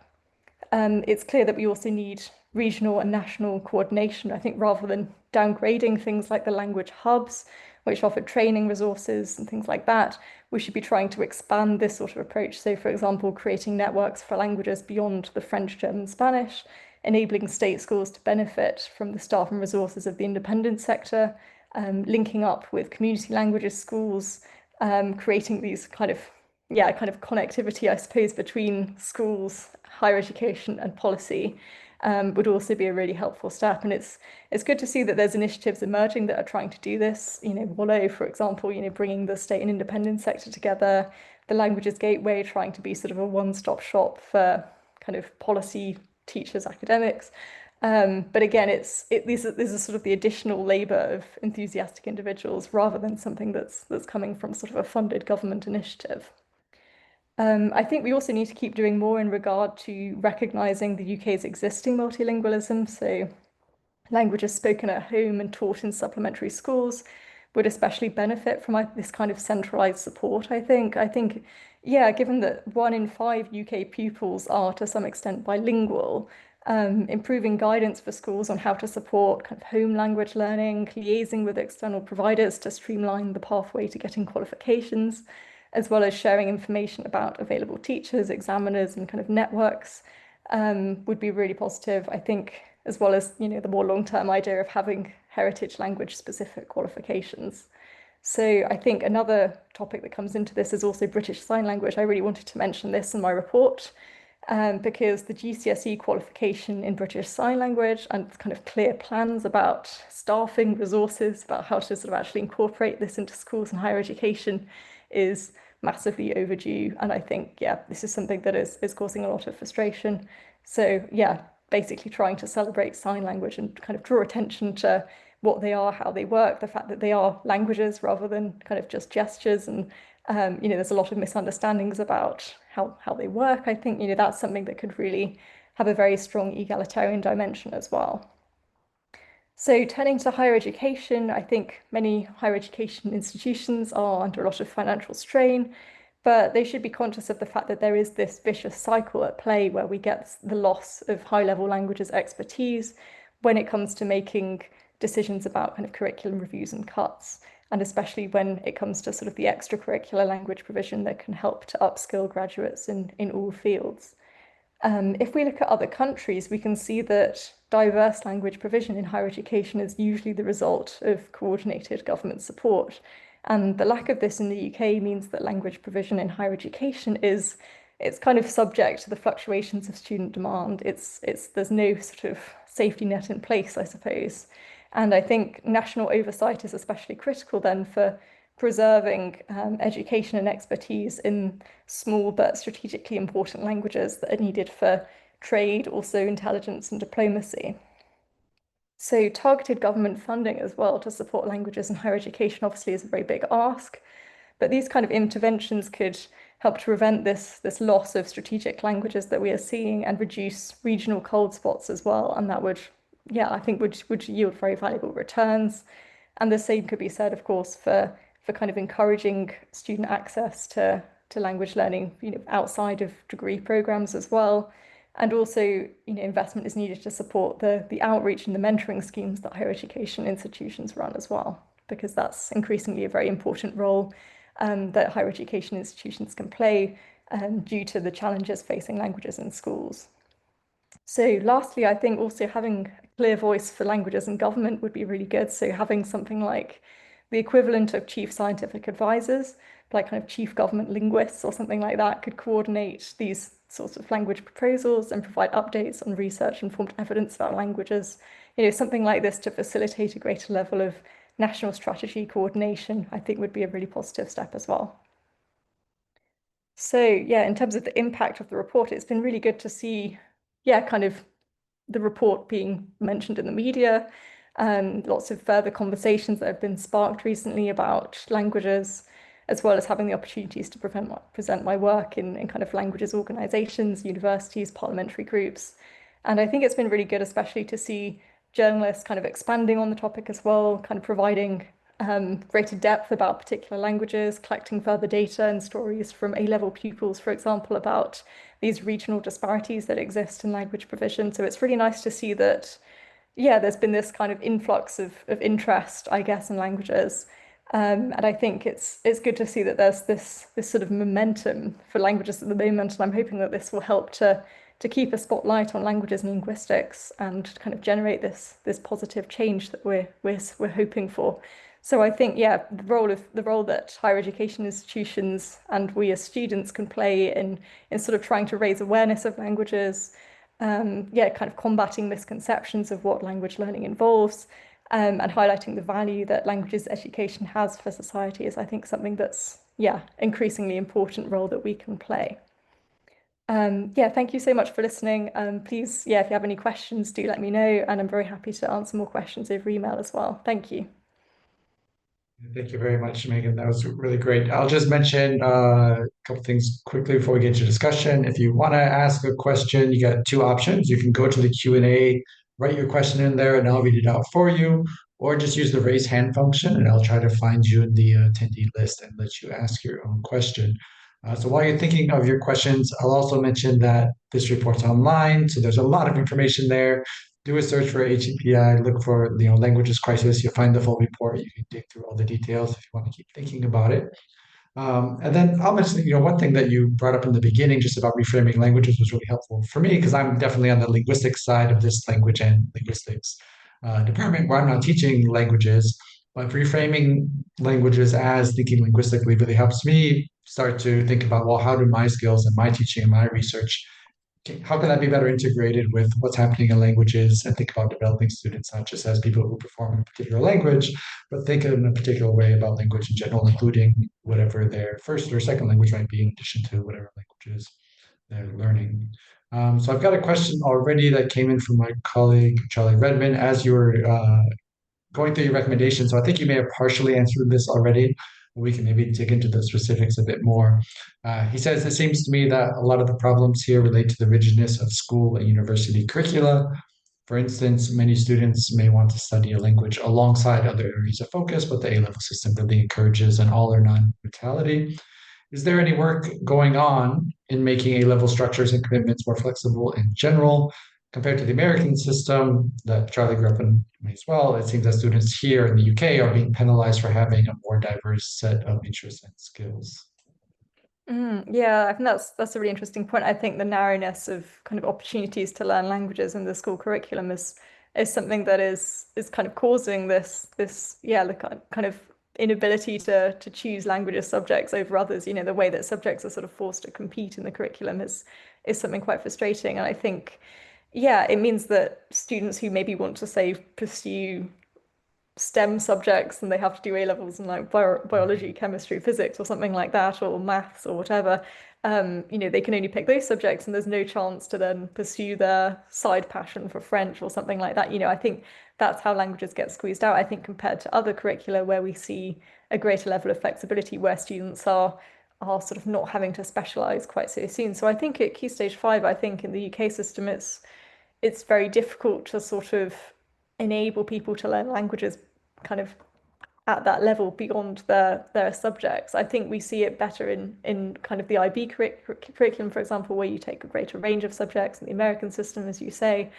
It's clear that we also need regional and national coordination. I think rather than downgrading things like the language hubs, which offer training resources and things like that, we should be trying to expand this sort of approach. So, for example, creating networks for languages beyond the French, German, Spanish, enabling state schools to benefit from the staff and resources of the independent sector, linking up with community languages schools, creating these kind of connectivity, I suppose, between schools, higher education and policy would also be a really helpful step. And it's good to see that there's initiatives emerging that are trying to do this. Wallow, for example, bringing the state and independent sector together, the Languages Gateway trying to be sort of a one-stop shop for kind of policy, teachers, academics. But again, these are sort of the additional labour of enthusiastic individuals rather than something that's coming from sort of a funded government initiative. I think we also need to keep doing more in regard to recognising the UK's existing multilingualism. So languages spoken at home and taught in supplementary schools would especially benefit from this kind of centralised support, I think. Yeah, given that 1 in 5 UK pupils are to some extent bilingual, improving guidance for schools on how to support kind of home language learning, liaising with external providers to streamline the pathway to getting qualifications, as well as sharing information about available teachers, examiners, and kind of networks, would be really positive, I think, as well as, the more long-term idea of having heritage language specific qualifications. So I think another topic that comes into this is also British Sign Language. I really wanted to mention this in my report because the GCSE qualification in British Sign Language and kind of clear plans about staffing, resources, about how to sort of actually incorporate this into schools and higher education is massively overdue. And I think, yeah, this is something that is causing a lot of frustration. So yeah, basically trying to celebrate sign language and kind of draw attention to what they are, how they work, the fact that they are languages rather than kind of just gestures. And there's a lot of misunderstandings about how they work. I think, that's something that could really have a very strong egalitarian dimension as well. So turning to higher education, I think many higher education institutions are under a lot of financial strain, but they should be conscious of the fact that there is this vicious cycle at play where we get the loss of high-level languages expertise when it comes to making decisions about kind of curriculum reviews and cuts, and especially when it comes to sort of the extracurricular language provision that can help to upskill graduates in all fields. If we look at other countries, we can see that diverse language provision in higher education is usually the result of coordinated government support. And the lack of this in the UK means that language provision in higher education it's kind of subject to the fluctuations of student demand. There's no sort of safety net in place, I suppose. And I think national oversight is especially critical then for preserving education and expertise in small but strategically important languages that are needed for trade, also intelligence and diplomacy. So targeted government funding as well to support languages in higher education obviously is a very big ask, but these kind of interventions could help to prevent this loss of strategic languages that we are seeing and reduce regional cold spots as well. And that would, yeah, I think would yield very valuable returns. And the same could be said, of course, for kind of encouraging student access to language learning, outside of degree programs as well. And also, investment is needed to support the outreach and the mentoring schemes that higher education institutions run as well, because that's increasingly a very important role that higher education institutions can play due to the challenges facing languages in schools. So lastly, I think also having a clear voice for languages in government would be really good. So having something like the equivalent of chief scientific advisors, like kind of chief government linguists or something like that, could coordinate these sorts of language proposals and provide updates on research-informed evidence about languages. Something like this to facilitate a greater level of national strategy coordination, I think would be a really positive step as well. So yeah, in terms of the impact of the report, it's been really good to see, kind of the report being mentioned in the media, and lots of further conversations that have been sparked recently about languages, as well as having the opportunities to present my work in kind of languages organizations, universities, parliamentary groups. And I think it's been really good, especially to see journalists kind of expanding on the topic as well, kind of providing greater depth about particular languages, collecting further data and stories from A-level pupils, for example, about these regional disparities that exist in language provision. So it's really nice to see that, there's been this kind of influx of interest, I guess, in languages. And I think it's good to see that there's this sort of momentum for languages at the moment. And I'm hoping that this will help to keep a spotlight on languages and linguistics and kind of generate this positive change that we're hoping for. So I think, the role that higher education institutions and we as students can play in sort of trying to raise awareness of languages, kind of combating misconceptions of what language learning involves, and highlighting the value that languages education has for society is, I think, something that's, increasingly important role that we can play. Thank you so much for listening. Please, if you have any questions, do let me know, and I'm very happy to answer more questions over email as well. Thank you. Thank you very much, Megan. That was really great. I'll just mention a couple things quickly before we get to discussion. If you want to ask a question, you got two options. You can go to the Q&A, write your question in there, and I'll read it out for you, or just use the raise hand function, and I'll try to find you in the attendee list and let you ask your own question. So while you're thinking of your questions, I'll also mention that this report's online, so there's a lot of information there. Do a search for HEPI, look for languages crisis. You'll find the full report. You can dig through all the details if you want to keep thinking about it. And then I'll mention, one thing that you brought up in the beginning, just about reframing languages, was really helpful for me because I'm definitely on the linguistics side of this language and linguistics department where I'm not teaching languages. But reframing languages as thinking linguistically really helps me start to think about, well, how do my skills and my teaching and my research, how can that be better integrated with what's happening in languages, and think about developing students not just as people who perform in a particular language, but think in a particular way about language in general, including whatever their first or second language might be, in addition to whatever languages they're learning. So I've got a question already that came in from my colleague Charlie Redmond as you were going through your recommendations. So I think you may have partially answered this already. We can maybe dig into the specifics a bit more. He says, it seems to me that a lot of the problems here relate to the rigidness of school and university curricula. For instance, many students may want to study a language alongside other areas of focus, but the A-level system really encourages an all or none mentality. Is there any work going on in making A-level structures and commitments more flexible in general compared to the American system that Charlie grew up in as well? It seems that students here in the UK are being penalized for having a more diverse set of interests and skills. Yeah, I think that's a really interesting point. I think the narrowness of kind of opportunities to learn languages in the school curriculum is something that is kind of causing this yeah, the kind of inability to choose languages subjects over others. You know, the way that subjects are sort of forced to compete in the curriculum is something quite frustrating. And I think, yeah, it means that students who maybe want to say pursue STEM subjects and they have to do A levels in like biology, chemistry, physics, or something like that, or maths or whatever. You know, they can only pick those subjects, and there's no chance to then pursue their side passion for French or something like that. You know, I think that's how languages get squeezed out. I think compared to other curricula where we see a greater level of flexibility, where students are sort of not having to specialize quite so soon. So I think at Key Stage 5, I think in the UK system, it's very difficult to sort of enable people to learn languages kind of at that level beyond their subjects. I think we see it better in kind of the IB curriculum, for example, where you take a greater range of subjects in the American system, as you say.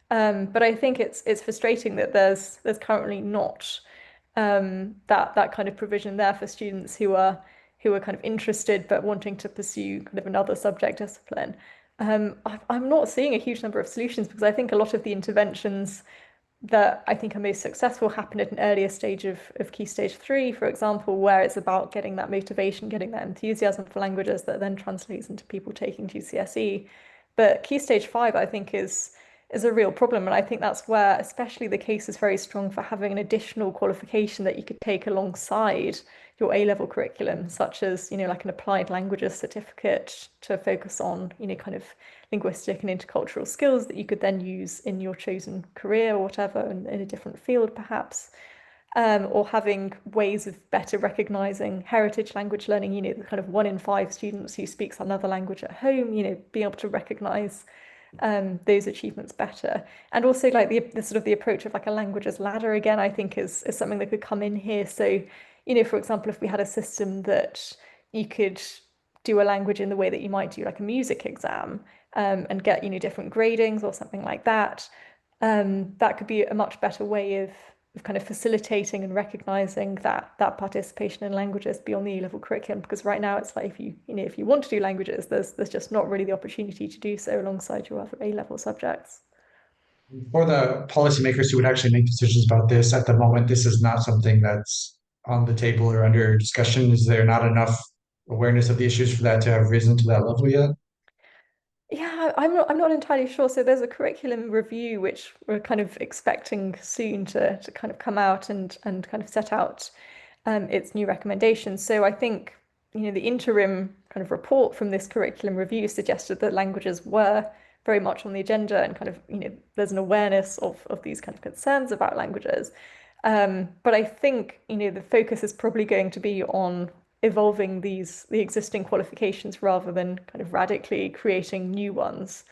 But I think it's frustrating that there's currently not that kind of provision there for students who are kind of interested but wanting to pursue kind of another subject discipline. I'm not seeing a huge number of solutions because I think a lot of the interventions that I think are most successful happen at an earlier stage of Key Stage 3, for example, where it's about getting that motivation, getting that enthusiasm for languages that then translates into people taking GCSE. But Key Stage 5, I think, is a real problem. And I think that's where especially the case is very strong for having an additional qualification that you could take alongside your A-level curriculum, such as, you know, like an applied languages certificate to focus on, you know, kind of linguistic and intercultural skills that you could then use in your chosen career or whatever, in a different field perhaps. Or having ways of better recognizing heritage language learning, you know, the kind of 1 in 5 students who speaks another language at home, you know, being able to recognize those achievements better. And also like the sort of the approach of like a languages ladder again, I think is something that could come in here. So, you know, for example, if we had a system that you could do a language in the way that you might do like a music exam, and get, you know, different gradings or something like that, that could be a much better way of kind of facilitating and recognizing that participation in languages beyond the A-level curriculum. Because right now it's like if you want to do languages, there's just not really the opportunity to do so alongside your other A-level subjects. For the policymakers who would actually make decisions about this, at the moment, this is not something that's on the table or under discussion. Is there not enough awareness of the issues for that to have risen to that level yet? Yeah, I'm not entirely sure. So there's a curriculum review which we're kind of expecting soon to kind of come out and kind of set out its new recommendations. So I think, you know, the interim kind of report from this curriculum review suggested that languages were very much on the agenda, and kind of, you know, there's an awareness of these kind of concerns about languages. But I think, you know, the focus is probably going to be on evolving the existing qualifications rather than kind of radically creating new ones.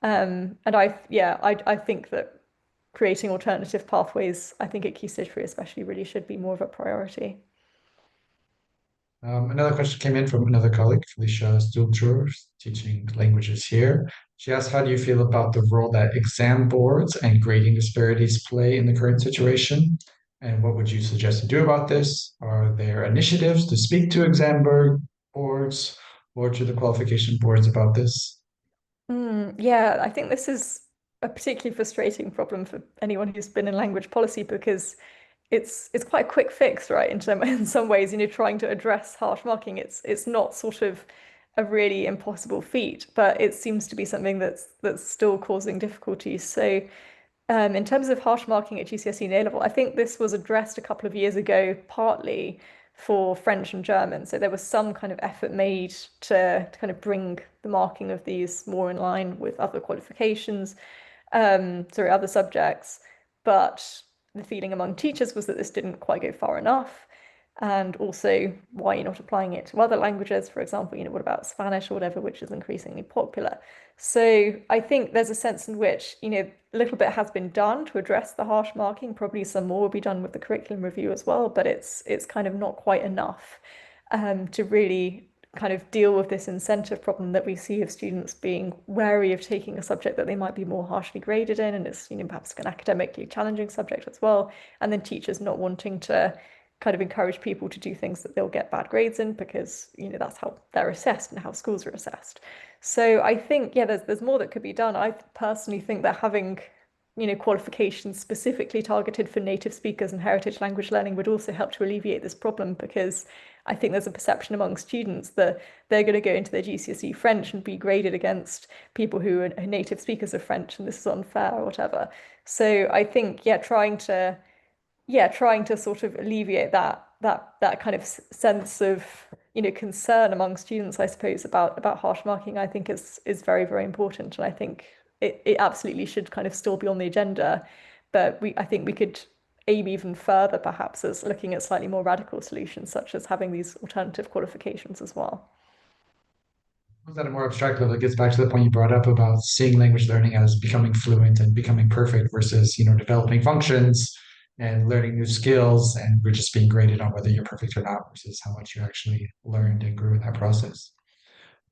And I think that creating alternative pathways, I think at Key Stage 3 especially, really should be more of a priority. Another question came in from another colleague, Felicia Stilcher, teaching languages here. She asked, how do you feel about the role that exam boards and grading disparities play in the current situation? And what would you suggest to do about this? Are there initiatives to speak to boards or to the qualification boards about this? Yeah, I think this is a particularly frustrating problem for anyone who's been in language policy because it's quite a quick fix, right? In some ways, trying to address harsh marking, it's not sort of a really impossible feat, but it seems to be something that's still causing difficulties. So in terms of harsh marking at GCSE and A-level, I think this was addressed a couple of years ago, partly for French and German. So there was some kind of effort made to kind of bring the marking of these more in line with other qualifications, other subjects. But the feeling among teachers was that this didn't quite go far enough. And also, why you're not applying it to other languages, for example, what about Spanish or whatever, which is increasingly popular. So I think there's a sense in which, a little bit has been done to address the harsh marking. Probably some more will be done with the curriculum review as well, but it's kind of not quite enough to really kind of deal with this incentive problem that we see of students being wary of taking a subject that they might be more harshly graded in, and it's perhaps an academically challenging subject as well, and then teachers not wanting to kind of encourage people to do things that they'll get bad grades in because that's how they're assessed and how schools are assessed. So I think there's more that could be done. I personally think that having qualifications specifically targeted for native speakers and heritage language learning would also help to alleviate this problem, because I think there's a perception among students that they're going to go into their GCSE French and be graded against people who are native speakers of French, and this is unfair or whatever. So I think trying to sort of alleviate that kind of sense of concern among students, I suppose, about harsh marking, I think is very, very important, and I think it absolutely should kind of still be on the agenda, but I think we could aim even further, perhaps, as looking at slightly more radical solutions, such as having these alternative qualifications as well. At a more abstract level, it gets back to the point you brought up about seeing language learning as becoming fluent and becoming perfect versus, developing functions and learning new skills, and we're just being graded on whether you're perfect or not versus how much you actually learned and grew in that process.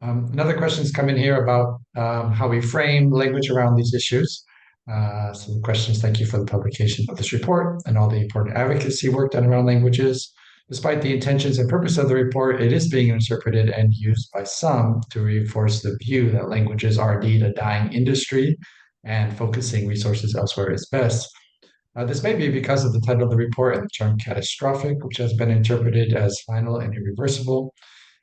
Another question's come in here about how we frame language around these issues. So the question is, thank you for the publication of this report and all the important advocacy work done around languages. Despite the intentions and purpose of the report, it is being interpreted and used by some to reinforce the view that languages are indeed a dying industry and focusing resources elsewhere is best. This may be because of the title of the report and the term catastrophic, which has been interpreted as final and irreversible.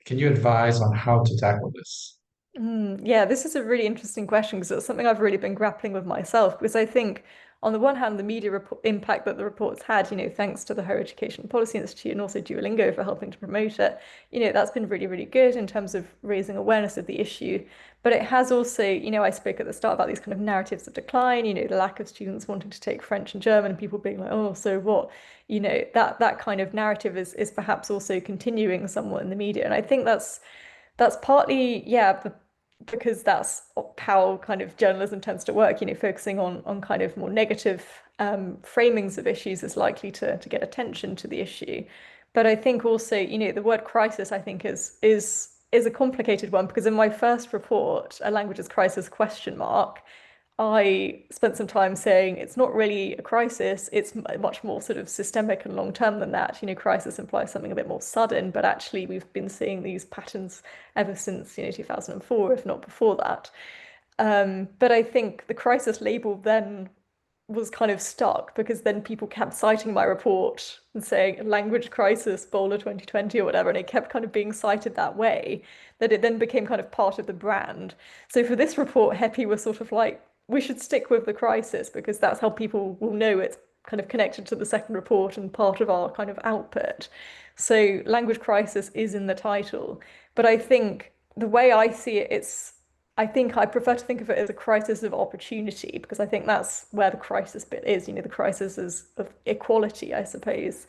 Can you advise on how to tackle this? Yeah, this is a really interesting question because it's something I've really been grappling with myself. Because I think, on the one hand, the media impact that the report's had, thanks to the Higher Education Policy Institute and also Duolingo for helping to promote it, that's been really, really good in terms of raising awareness of the issue. But it has also, I spoke at the start about these kind of narratives of decline, the lack of students wanting to take French and German, and people being like, oh, so what? That kind of narrative is perhaps also continuing somewhat in the media. And I think that's partly, because that's how kind of journalism tends to work, focusing on kind of more negative framings of issues is likely to get attention to the issue. But I think also, the word crisis, I think, is a complicated one, because in my first report, A Languages Crisis question mark, I spent some time saying it's not really a crisis, it's much more sort of systemic and long term than that. Crisis implies something a bit more sudden, but actually we've been seeing these patterns ever since 2004, if not before that. But I think the crisis label then was kind of stuck, because then people kept citing my report and saying language crisis, Bowler 2020 or whatever, and it kept kind of being cited that way, that it then became kind of part of the brand. So for this report, HEPI was sort of like, we should stick with the crisis, because that's how people will know it's kind of connected to the second report and part of our kind of output. So language crisis is in the title, but I think the way I see it, I think I prefer to think of it as a crisis of opportunity, because I think that's where the crisis bit is. The crisis is of equality, I suppose.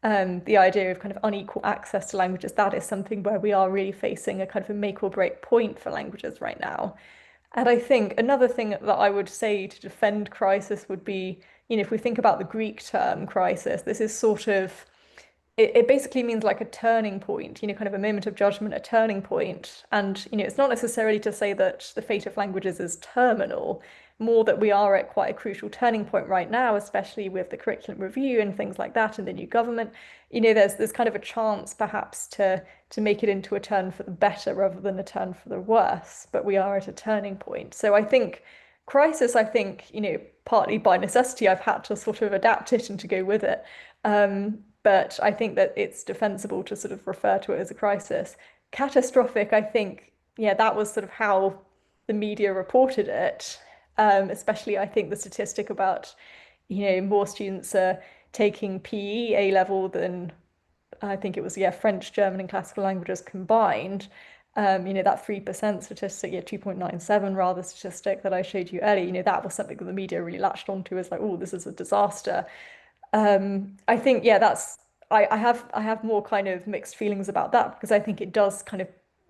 The idea of kind of unequal access to languages, that is something where we are really facing a kind of a make or break point for languages right now. And I think another thing that I would say to defend crisis would be, if we think about the Greek term crisis, this is sort of, it basically means like a turning point, kind of a moment of judgment, a turning point. And, it's not necessarily to say that the fate of languages is terminal, more that we are at quite a crucial turning point right now, especially with the curriculum review and things like that, and the new government. There's kind of a chance perhaps to make it into a turn for the better rather than a turn for the worse, but we are at a turning point. So I think crisis, partly by necessity, I've had to sort of adapt it and to go with it. But I think that it's defensible to sort of refer to it as a crisis. Catastrophic, I think, yeah, that was sort of how the media reported it. Especially, I think the statistic about, more students are taking PE A level than I think it was, yeah, French, German, and classical languages combined. That 3% statistic, yeah, 2.97 rather statistic that I showed you earlier, that was something that the media really latched onto as like, oh, this is a disaster. I think, yeah, I have more kind of mixed feelings about that because I think it does kind of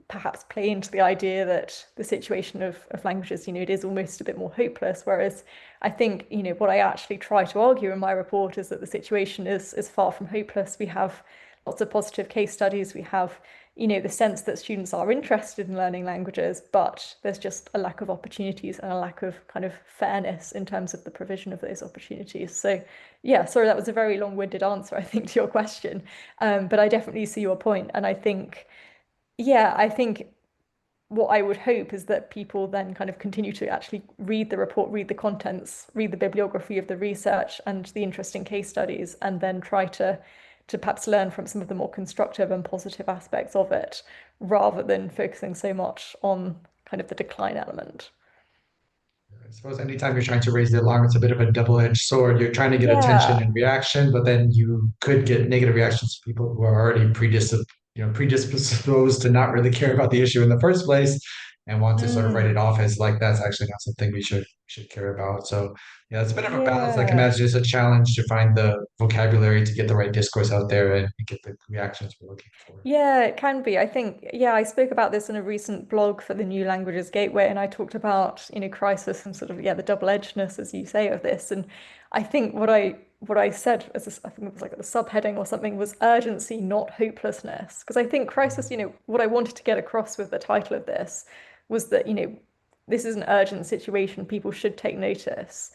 perhaps play into the idea that the situation of languages, it is almost a bit more hopeless. Whereas I think, what I actually try to argue in my report is that the situation is far from hopeless. We have lots of positive case studies. We have, the sense that students are interested in learning languages, but there's just a lack of opportunities and a lack of kind of fairness in terms of the provision of those opportunities. So yeah, sorry, that was a very long-winded answer, I think, to your question. But I definitely see your point. And I think, yeah, I think what I would hope is that people then kind of continue to actually read the report, read the contents, read the bibliography of the research and the interesting case studies, and then try to perhaps learn from some of the more constructive and positive aspects of it, rather than focusing so much on kind of the decline element. I suppose anytime you're trying to raise the alarm, it's a bit of a double-edged sword. You're trying to get attention Yeah. and reaction, but then you could get negative reactions from people who are already predisposed to not really care about the issue in the first place and want to sort of write it Mm. off as like that's actually not something we should care about. So yeah, it's a bit of a balance. I can Yeah. imagine it's a challenge to find the vocabulary to get the right discourse out there and get the reactions we're looking for. Yeah, it can be. I think, yeah, I spoke about this in a recent blog for the New Languages Gateway, and I talked about, crisis and sort of, yeah, the double-edgedness, as you say, of this. And I think what I said as I think it was like the subheading or something was urgency, not hopelessness. Because I think crisis, what I wanted to get across with the title of this was that, this is an urgent situation. People should take notice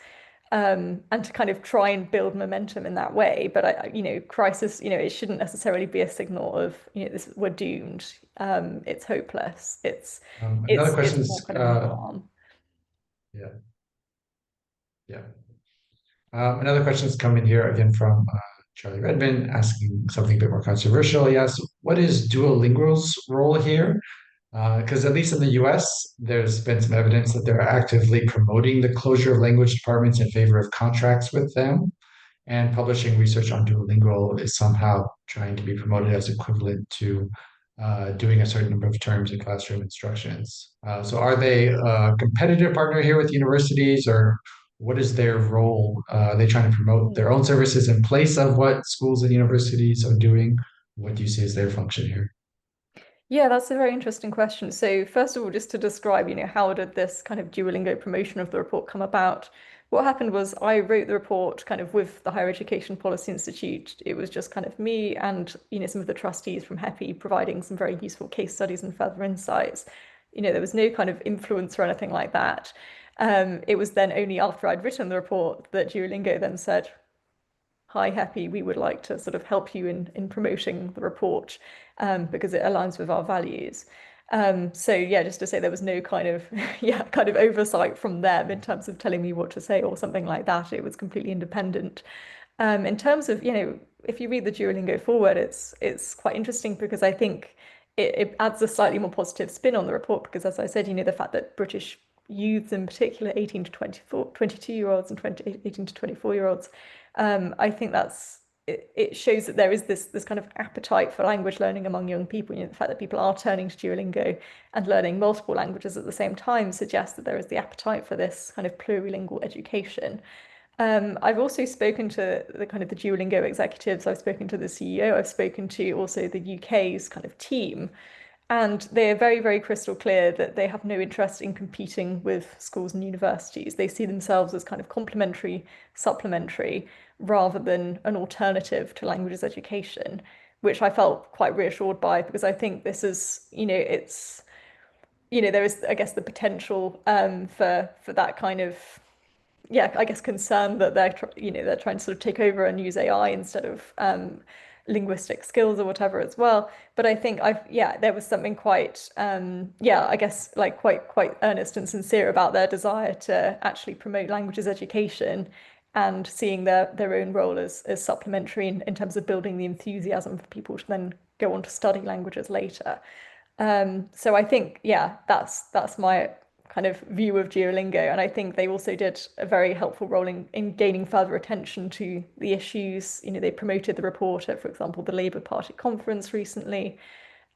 and to kind of try and build momentum in that way. But crisis, it shouldn't necessarily be a signal of, this we're doomed. It's hopeless. It's Another it's question it's more is, kind of an alarm. yeah, yeah. Another question is coming here again from Charlie Redmond, asking something a bit more controversial. He asks, what is Duolingo's role here? Because at least in the US, there's been some evidence that they're actively promoting the closure of language departments in favor of contracts with them. And publishing research on Duolingo is somehow trying to be promoted as equivalent to doing a certain number of terms in classroom instructions. So are they a competitive partner here with universities, or what is their role? Are they trying to promote their own services in place of what schools and universities are doing? What do you see as their function here? Yeah, that's a very interesting question. So first of all, just to describe, how did this kind of Duolingo promotion of the report come about? What happened was I wrote the report kind of with the Higher Education Policy Institute. It was just kind of me and, some of the trustees from HEPI providing some very useful case studies and further insights. There was no kind of influence or anything like that. It was then only after I'd written the report that Duolingo then said, hi, Happy, we would like to sort of help you in promoting the report because it aligns with our values. So yeah, just to say there was no kind of yeah kind of oversight from them in terms of telling me what to say or something like that. It was completely independent. In terms of, if you read the Duolingo forward, it's quite interesting because I think it adds a slightly more positive spin on the report because, as I said, the fact that British youths in particular, 18 to 24, 22-year-olds and 18 to 24-year-olds, I think it shows that there is this kind of appetite for language learning among young people. The fact that people are turning to Duolingo and learning multiple languages at the same time suggests that there is the appetite for this kind of plurilingual education. I've also spoken to the kind of the Duolingo executives. I've spoken to the CEO. I've spoken to also the UK's kind of team. And they are very, very crystal clear that they have no interest in competing with schools and universities. They see themselves as kind of complementary, supplementary, rather than an alternative to languages education, which I felt quite reassured by because I think this is, it's, there is, I guess, the potential for that kind of yeah, I guess concern that they're trying to sort of take over and use AI instead of linguistic skills or whatever as well. But I think yeah, there was something quite, yeah, I guess like quite earnest and sincere about their desire to actually promote languages education and seeing their own role as supplementary in terms of building the enthusiasm for people to then go on to study languages later. So I think, yeah, that's my kind of view of Duolingo. And I think they also did a very helpful role in gaining further attention to the issues. They promoted the report at, for example, the Labour Party conference recently.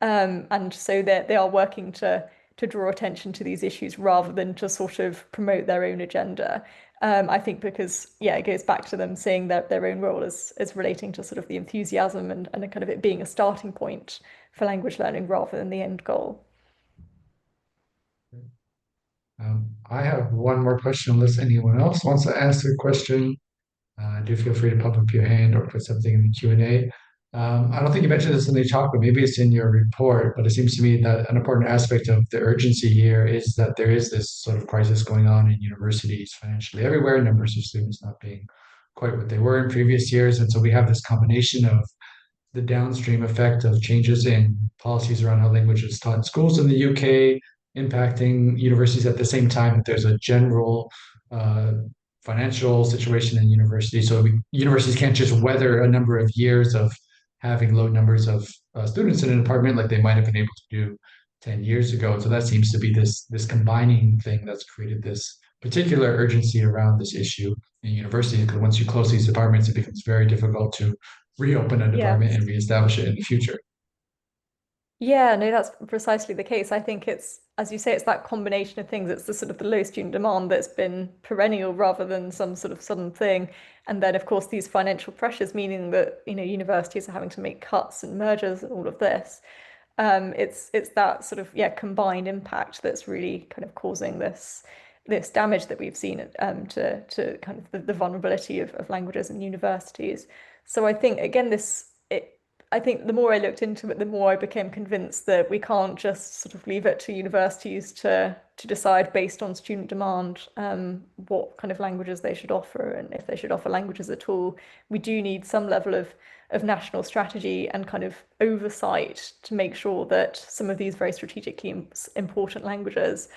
And so they are working to draw attention to these issues rather than to sort of promote their own agenda. I think because, yeah, it goes back to them seeing their own role as relating to sort of the enthusiasm and kind of it being a starting point for language learning rather than the end goal. I have one more question unless anyone else wants to ask a question. Do feel free to pop up your hand or put something in the Q&A. I don't think you mentioned this in the talk, but maybe it's in your report. But it seems to me that an important aspect of the urgency here is that there is this sort of crisis going on in universities financially everywhere, numbers of students not being quite what they were in previous years. And so we have this combination of the downstream effect of changes in policies around how language is taught in schools in the UK impacting universities at the same time that there's a general uh, financial situation in universities. So universities can't just weather a number of years of having low numbers of students in a department like they might have been able to do 10 years ago. So that seems to be this combining thing that's created this particular urgency around this issue in universities, because once you close these departments, it becomes very difficult to reopen a department Yes. and reestablish it in the future. Yeah, no, that's precisely the case. I think it's, as you say, it's that combination of things. It's the sort of the low student demand that's been perennial rather than some sort of sudden thing. And then, of course, these financial pressures, meaning that, universities are having to make cuts and mergers and all of this. It's that sort of, yeah, combined impact that's really kind of causing this damage that we've seen to kind of the vulnerability of languages in universities. So I think again, I think the more I looked into it, the more I became convinced that we can't just sort of leave it to universities to decide based on student demand what kind of languages they should offer and if they should offer languages at all. We do need some level of national strategy and kind of oversight to make sure that some of these very strategically important languages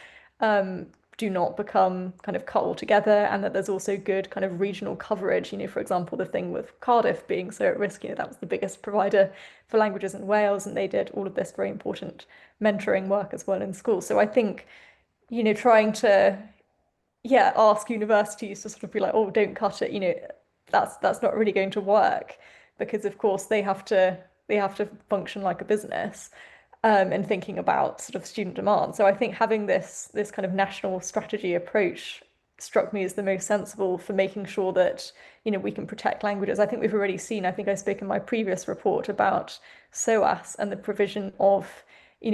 do not become kind of cut altogether, and that there's also good kind of regional coverage. For example, the thing with Cardiff being so at risk, that was the biggest provider for languages in Wales, and they did all of this very important mentoring work as well in schools. So I think, trying to, yeah, ask universities to sort of be like, oh, don't cut it, that's not really going to work because of course they have to function like a business and thinking about sort of student demand. So I think having this kind of national strategy approach struck me as the most sensible for making sure that we can protect languages. I think we've already seen. I think I spoke in my previous report about SOAS and the provision of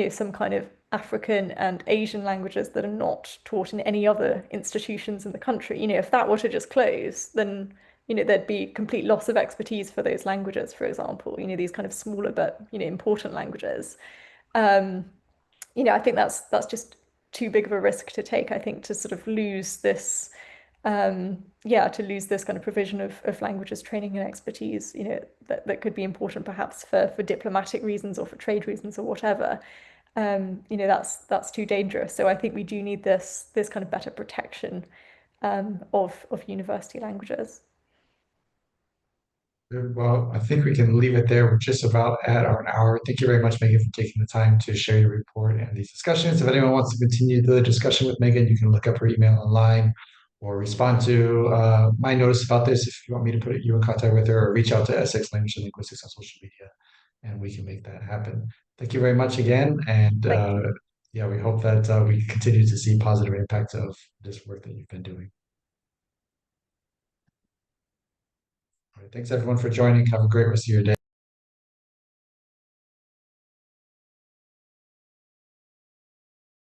some kind of African and Asian languages that are not taught in any other institutions in the country. If that were to just close, then there'd be complete loss of expertise for those languages, for example. These kind of smaller but important languages. Um, I think that's just too big of a risk to take. I think to sort of lose this, yeah, to lose this kind of provision of languages training and expertise, that could be important perhaps for diplomatic reasons or for trade reasons or whatever. That's too dangerous. So I think we do need this kind of better protection of university languages. Well, I think we can leave it there. We're just about at our hour. Thank you very much, Megan, for taking the time to share your report and these discussions. If anyone wants to continue the discussion with Megan, you can look up her email online or respond to my notice about this if you want me to put you in contact with her, or reach out to Essex Language and Linguistics on social media, and we can make that happen. Thank you very much again. And Thank you. yeah, we hope that we continue to see positive impact of this work that you've been doing. All right, thanks everyone for joining. Have a great rest of your day.